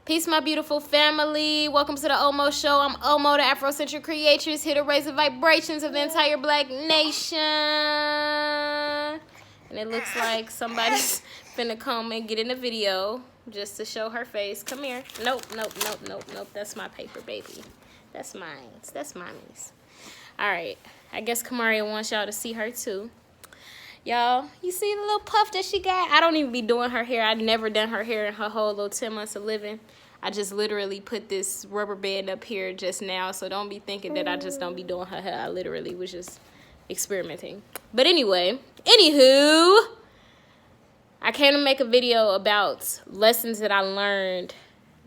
Peace, my beautiful family. Welcome to the Omo Show. I'm Omo, the Afrocentric creatress, here to raise the vibrations of the entire Black nation. And it looks like somebody's finna come and get in the video just to show her face. Come here. Nope. That's my paper, baby. That's mine. That's mommy's. All right. I guess Kamaria wants y'all to see her too. Y'all, you see the little puff that she got? I don't even be doing her hair. I've never done her hair in her whole little 10 months of living. I just literally put this rubber band up here just now, so don't be thinking that I just don't be doing her hair. I literally was just experimenting. But anyway, anywho, I came to make a video about lessons that I learned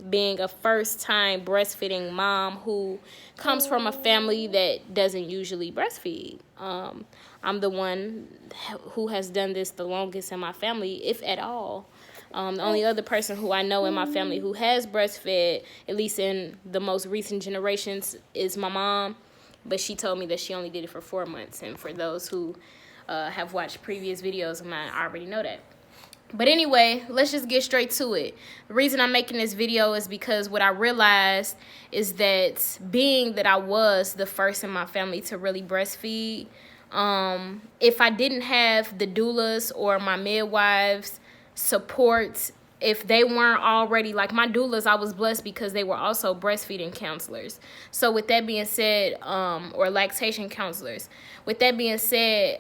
being a first-time breastfeeding mom who comes from a family that doesn't usually breastfeed. I'm the one who has done this the longest in my family, if at all. The only other person who I know in my family who has breastfed, at least in the most recent generations, is my mom. But she told me that she only did it for 4 months. And for those who have watched previous videos of mine, I already know that. But anyway, let's just get straight to it. The reason I'm making this video is because what I realized is that being that I was the first in my family to really breastfeed, if I didn't have the doulas or my midwives support, if they weren't already, like my doulas, I was blessed because they were also breastfeeding counselors. So with that being said, or lactation counselors, with that being said,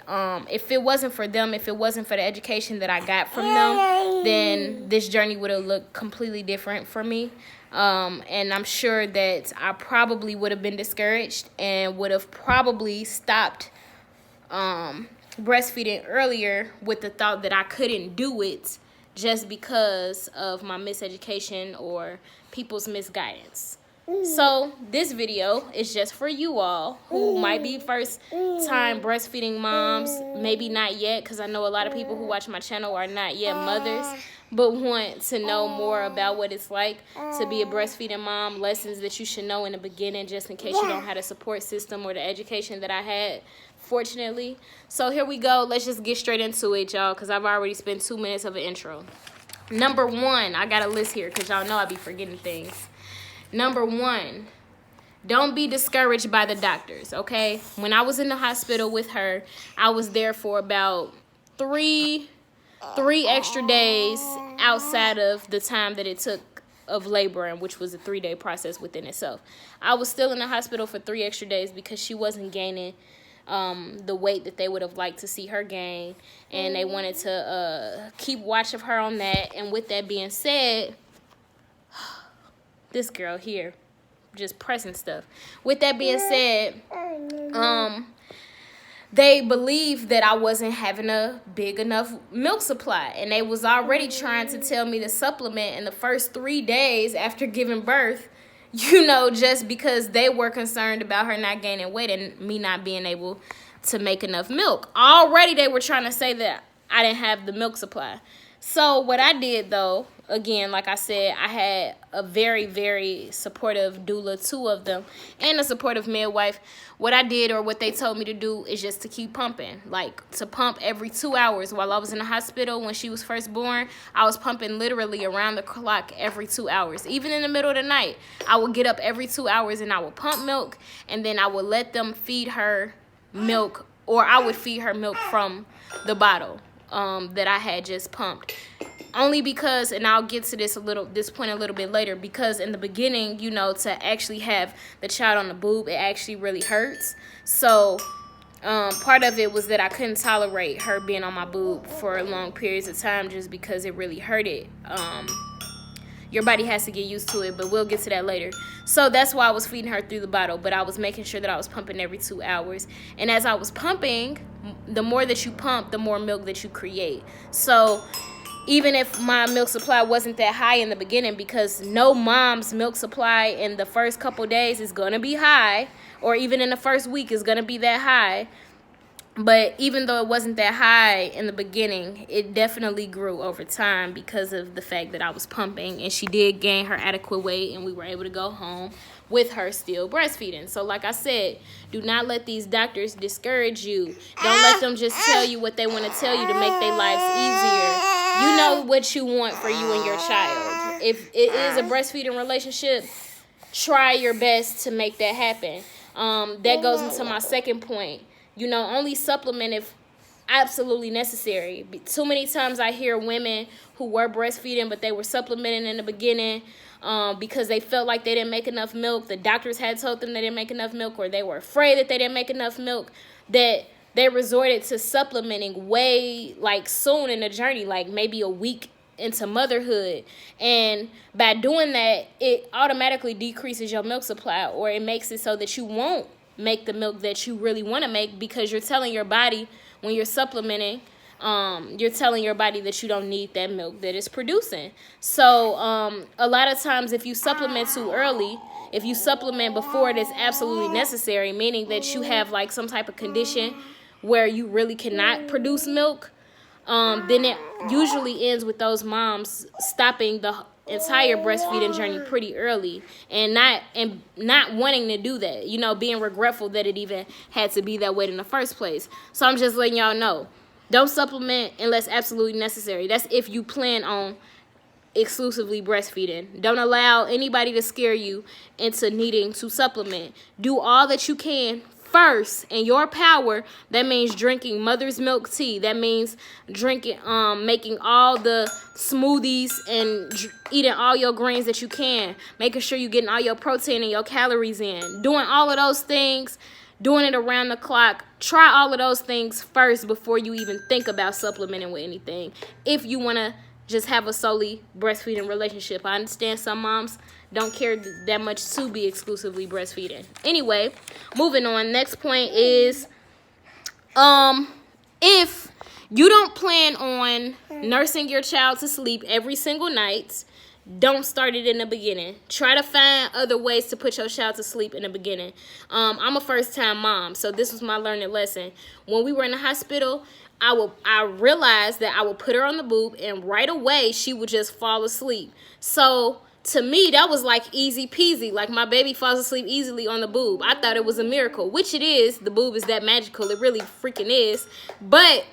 if it wasn't for them, if it wasn't for the education that I got from them, then this journey would have looked completely different for me. And I'm sure that I probably would have been discouraged and would have probably stopped breastfeeding earlier with the thought that I couldn't do it just because of my miseducation or people's misguidance. So this video is just for you all who might be first time breastfeeding moms, maybe not yet, because I know a lot of people who watch my channel are not yet mothers, but want to know more about what it's like to be a breastfeeding mom, lessons that you should know in the beginning just in case you don't have a support system or the education that I had, fortunately. So here we go. Let's just get straight into it, y'all, because I've already spent 2 minutes of an intro. Number one, I got a list here because y'all know I be forgetting things. Number one, don't be discouraged by the doctors, okay? When I was in the hospital with her, I was there for about three extra days outside of the time that it took of laboring, which was a 3-day process within itself. I was still in the hospital for 3 extra days because she wasn't gaining the weight that they would have liked to see her gain, and they wanted to keep watch of her on that. And with that being said, this girl here just pressing stuff. With that being said, they believed that I wasn't having a big enough milk supply, and they was already trying to tell me to supplement in the first 3 days after giving birth, you know, just because they were concerned about her not gaining weight and me not being able to make enough milk. Already they were trying to say that I didn't have the milk supply. So what I did, though, again, like I said, I had a very, very supportive doula, 2 of them, and a supportive midwife. What I did, or what they told me to do, is just to keep pumping. Like, to pump every 2 hours. While I was in the hospital when she was first born, I was pumping literally around the clock every 2 hours. Even in the middle of the night, I would get up every 2 hours and I would pump milk, and then I would let them feed her milk, or I would feed her milk from the bottle that I had just pumped. Only because, and I'll get to this point a little bit later, because in the beginning, you know, to actually have the child on the boob, it actually really hurts. So part of it was that I couldn't tolerate her being on my boob for long periods of time just because it really hurted. Your body has to get used to it, but we'll get to that later. So that's why I was feeding her through the bottle, but I was making sure that I was pumping every 2 hours. And as I was pumping, the more that you pump, the more milk that you create. So even if my milk supply wasn't that high in the beginning, because no mom's milk supply in the first couple days is going to be high, or even in the first week is going to be that high. But even though it wasn't that high in the beginning, it definitely grew over time because of the fact that I was pumping, and she did gain her adequate weight, and we were able to go home with her still breastfeeding. So like I said, do not let these doctors discourage you. Don't let them just tell you what they want to tell you to make their lives easier. You know what you want for you and your child. if it is a breastfeeding relationship, try your best to make that happen. That goes into my second point. Only supplement if absolutely necessary. Too many times I hear women who were breastfeeding, but they were supplementing in the beginning because they felt like they didn't make enough milk. The doctors had told them they didn't make enough milk, or they were afraid that they didn't make enough milk, that they resorted to supplementing way soon in the journey, like maybe a week into motherhood. And by doing that, it automatically decreases your milk supply, or it makes it so that you won't make the milk that you really want to make, because you're telling your body, when you're supplementing, you're telling your body that you don't need that milk that it's producing. So a lot of times if you supplement too early, if you supplement before it is absolutely necessary, meaning that you have some type of condition where you really cannot produce milk, then it usually ends with those moms stopping the entire breastfeeding journey pretty early and not wanting to do that, being regretful that it even had to be that way in the first place. So I'm just letting y'all know, don't supplement unless absolutely necessary. That's if you plan on exclusively breastfeeding. Don't allow anybody to scare you into needing to supplement. Do all that you can first in your power. That means drinking mother's milk tea. That means drinking, making all the smoothies and eating all your grains that you can. Making sure you're getting all your protein and your calories in. Doing all of those things. Doing it around the clock. Try all of those things first before you even think about supplementing with anything. If you want to just have a solely breastfeeding relationship. I understand some moms don't care that much to be exclusively breastfeeding. Anyway, moving on. Next point is, if you don't plan on nursing your child to sleep every single night, don't start it in the beginning. Try to find other ways to put your child to sleep in the beginning. I'm a first-time mom, so this was my learning lesson. When we were in the hospital, I realized that I would put her on the boob, and right away she would just fall asleep. So to me, that was easy peasy. My baby falls asleep easily on the boob. I thought it was a miracle, which it is. The boob is that magical. It really freaking is. But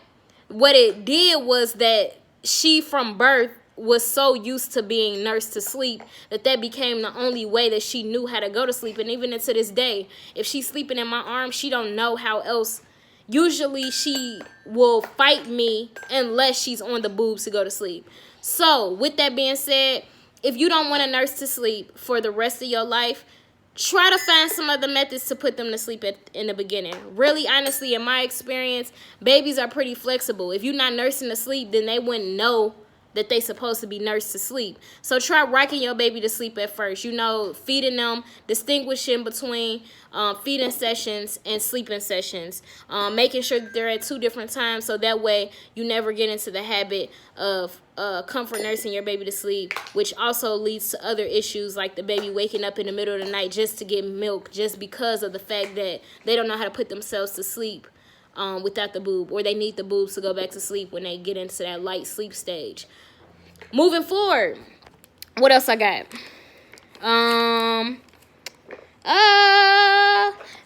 what it did was that she, from birth, was so used to being nursed to sleep that became the only way that she knew how to go to sleep. And even to this day, if she's sleeping in my arms, she don't know how else. Usually she will fight me unless she's on the boobs to go to sleep. So with that being said, if you don't want to nurse to sleep for the rest of your life, try to find some other methods to put them to sleep in the beginning. Really, honestly, in my experience, babies are pretty flexible. If you're not nursing to sleep, then they wouldn't know that they supposed to be nursed to sleep. So try rocking your baby to sleep at first. Feeding them, distinguishing between feeding sessions and sleeping sessions. Making sure that they're at 2 different times, so that way you never get into the habit of comfort nursing your baby to sleep, which also leads to other issues like the baby waking up in the middle of the night just to get milk, just because of the fact that they don't know how to put themselves to sleep without the boob, or they need the boobs to go back to sleep when they get into that light sleep stage. Moving forward, what else I got?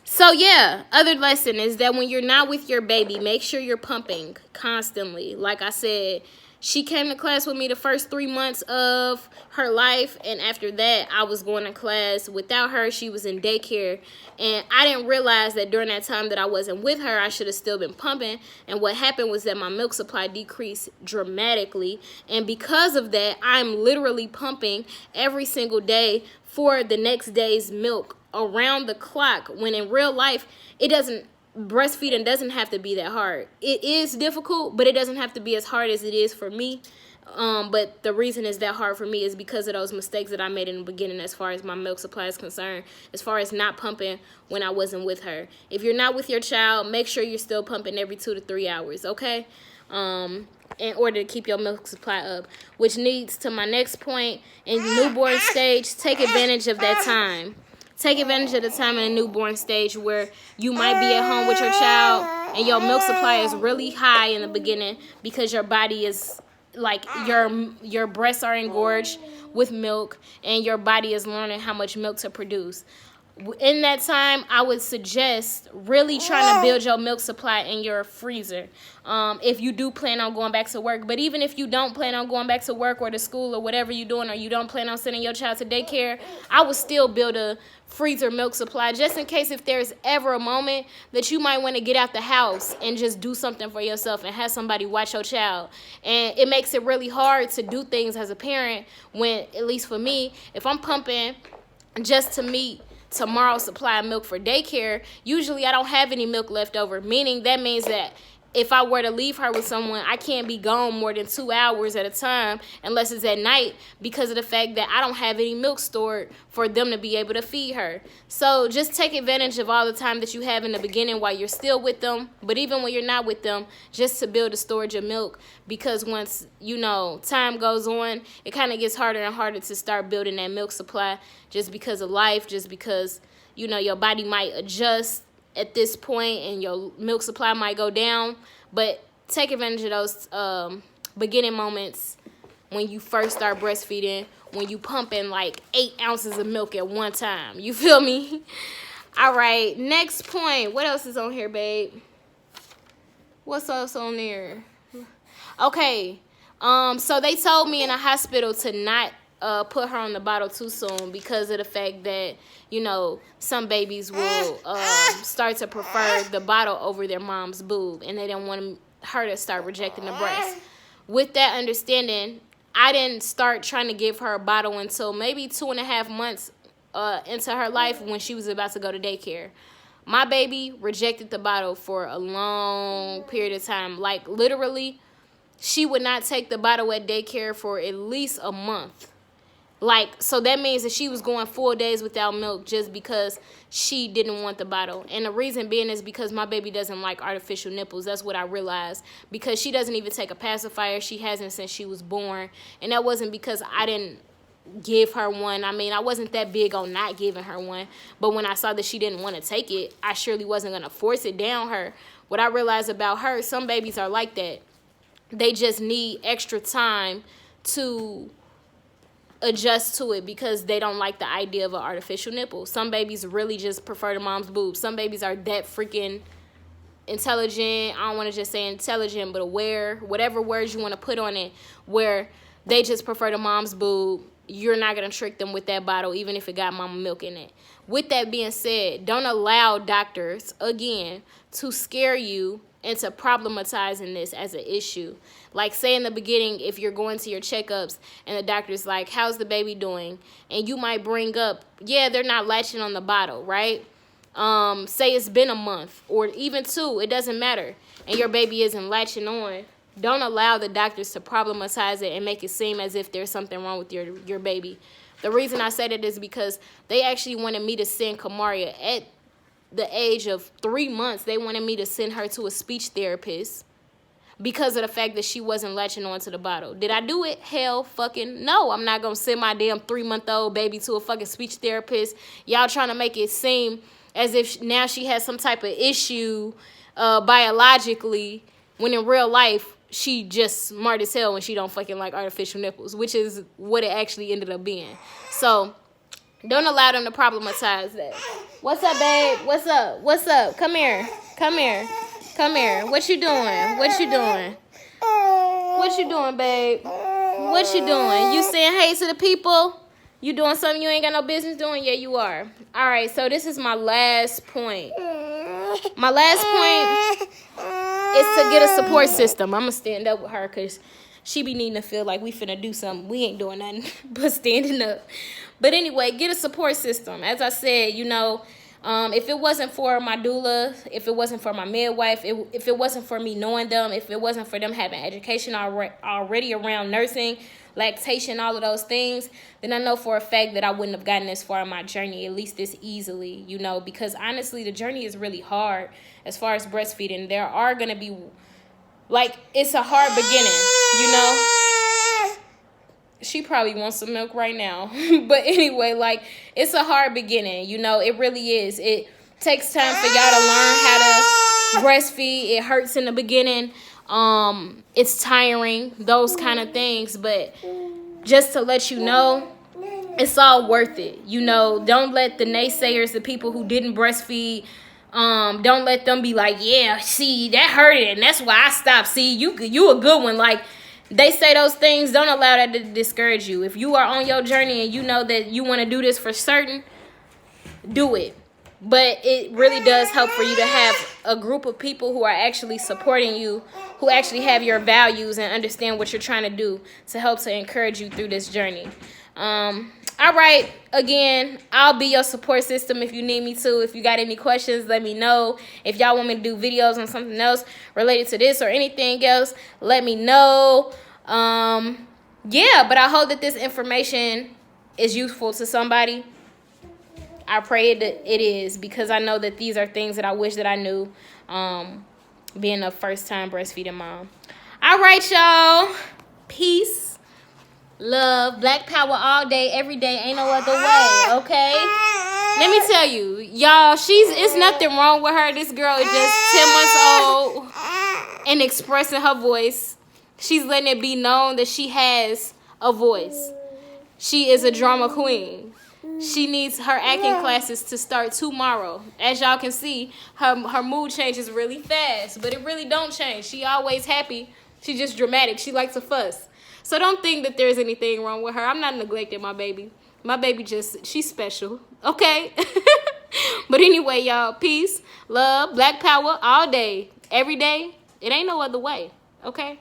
So yeah, other lesson is that when you're not with your baby, make sure you're pumping constantly. Like I said, she came to class with me the first 3 months of her life, and after that, I was going to class without her. She was in daycare, and I didn't realize that during that time that I wasn't with her, I should have still been pumping, and what happened was that my milk supply decreased dramatically, and because of that, I'm literally pumping every single day for the next day's milk around the clock, when in real life, breastfeeding doesn't have to be that hard. It is difficult, but it doesn't have to be as hard as it is for me. But the reason it's that hard for me is because of those mistakes that I made in the beginning as far as my milk supply is concerned, as far as not pumping when I wasn't with her. If you're not with your child, make sure you're still pumping every 2 to 3 hours, okay? In order to keep your milk supply up, which leads to my next point. In newborn stage, take advantage of that time. Take advantage of the time in the newborn stage where you might be at home with your child and your milk supply is really high in the beginning because your body is your breasts are engorged with milk and your body is learning how much milk to produce. in that time, I would suggest really trying to build your milk supply in your freezer. If you do plan on going back to work. But even if you don't plan on going back to work or to school or whatever you're doing, or you don't plan on sending your child to daycare, I would still build a freezer milk supply just in case if there's ever a moment that you might want to get out the house and just do something for yourself and have somebody watch your child. And it makes it really hard to do things as a parent when, at least for me, if I'm pumping just to meet tomorrow's supply of milk for daycare, usually I don't have any milk left over, meaning that means that if I were to leave her with someone, I can't be gone more than 2 hours at a time unless it's at night, because of the fact that I don't have any milk stored for them to be able to feed her. So just take advantage of all the time that you have in the beginning while you're still with them, but even when you're not with them, just to build a storage of milk, because once, you know, time goes on, it kind of gets harder and harder to start building that milk supply, just because of life, just because, you know, your body might adjust at this point and your milk supply might go down. But take advantage of those beginning moments when you first start breastfeeding, when you pumping like 8 ounces of milk at one time. You feel me? All right, next point. What else is on here, babe? What's else on there? Okay, so they told me in a hospital to not put her on the bottle too soon, because of the fact that, you know, some babies will start to prefer the bottle over their mom's boob, and they don't want her to start rejecting the breast. With that understanding, I didn't start trying to give her a bottle until maybe 2.5 months into her life, when she was about to go to daycare. My baby rejected the bottle for a long period of time. Like, literally, she would not take the bottle at daycare for at least a month. Like, so that means that she was going full days without milk just because she didn't want the bottle. And the reason being is because my baby doesn't like artificial nipples. That's what I realized. Because she doesn't even take a pacifier. She hasn't since she was born. And that wasn't because I didn't give her one. I mean, I wasn't that big on not giving her one. But when I saw that she didn't want to take it, I surely wasn't going to force it down her. What I realized about her, some babies are like that. They just need extra time to adjust to it because they don't like the idea of an artificial nipple. Some babies really just prefer the mom's boobs. Some babies are that freaking intelligent. I don't want to just say intelligent, but aware, whatever words you want to put on it, where they just prefer the mom's boob. You're not going to trick them with that bottle, even if it got mama milk in it. With that being said, don't allow doctors, again, to scare you into problematizing this as an issue. Like, say in the beginning, if you're going to your checkups and the doctor's like, how's the baby doing? And you might bring up, yeah, they're not latching on the bottle, right? Say it's been a month or even 2, it doesn't matter, and your baby isn't latching on. Don't allow the doctors to problematize it and make it seem as if there's something wrong with your baby. The reason I said it is because they actually wanted me to send Kamaria at the age of 3 months. They wanted me to send her to a speech therapist because of the fact that she wasn't latching on to the bottle. Did I do it? Hell fucking no. I'm not going to send my damn 3-month-old baby to a fucking speech therapist. Y'all trying to make it seem as if now she has some type of issue biologically, when in real life, she just smart as hell when she don't fucking like artificial nipples, which is what it actually ended up being. So don't allow them to problematize that. What's up, babe? What's up? What's up? Come here. Come here. Come here. What you doing? What you doing? What you doing, babe? What you doing? You saying hey to the people? You doing something you ain't got no business doing? Yeah, you are. All right, so this is my last point. My last point is to get a support system. I'm going to stand up with her because she be needing to feel like we finna do something. We ain't doing nothing but standing up. But anyway, get a support system. As I said, you know, if it wasn't for my doula, if it wasn't for my midwife, if it wasn't for me knowing them, if it wasn't for them having education already around nursing, lactation, all of those things, then I know for a fact that I wouldn't have gotten this far in my journey, at least this easily, you know, because honestly, the journey is really hard as far as breastfeeding. There are going to be, like, it's a hard beginning, you know. She probably wants some milk right now. But anyway, like, it's a hard beginning, you know, it really is. It takes time for y'all to learn how to breastfeed. It hurts in the beginning. It's tiring, those kind of things. But just to let you know, it's all worth it. You know, don't let the naysayers, the people who didn't breastfeed, don't let them be like, yeah, see, that hurted and that's why I stopped. See, you a good one. Like, they say those things, don't allow that to discourage you. If you are on your journey and you know that you want to do this for certain, do it. But it really does help for you to have a group of people who are actually supporting you, who actually have your values and understand what you're trying to do to help to encourage you through this journey. All right, again, I'll be your support system if you need me to. If you got any questions, let me know. If y'all want me to do videos on something else related to this or anything else, let me know. Yeah, but I hope that this information is useful to somebody. I pray that it is, because I know that these are things that I wish that I knew, being a first-time breastfeeding mom. All right, y'all. Peace, love, black power all day, every day. Ain't no other way, okay? Let me tell you, y'all, it's nothing wrong with her. This girl is just 10 months old and expressing her voice. She's letting it be known that she has a voice. She is a drama queen. She needs her acting classes to start tomorrow. As y'all can see, her mood changes really fast, but it really don't change. She always happy. She's just dramatic. She likes to fuss. So don't think that there's anything wrong with her. I'm not neglecting my baby. My baby she's special, okay? But anyway, y'all, peace, love, black power all day, every day. It ain't no other way, okay?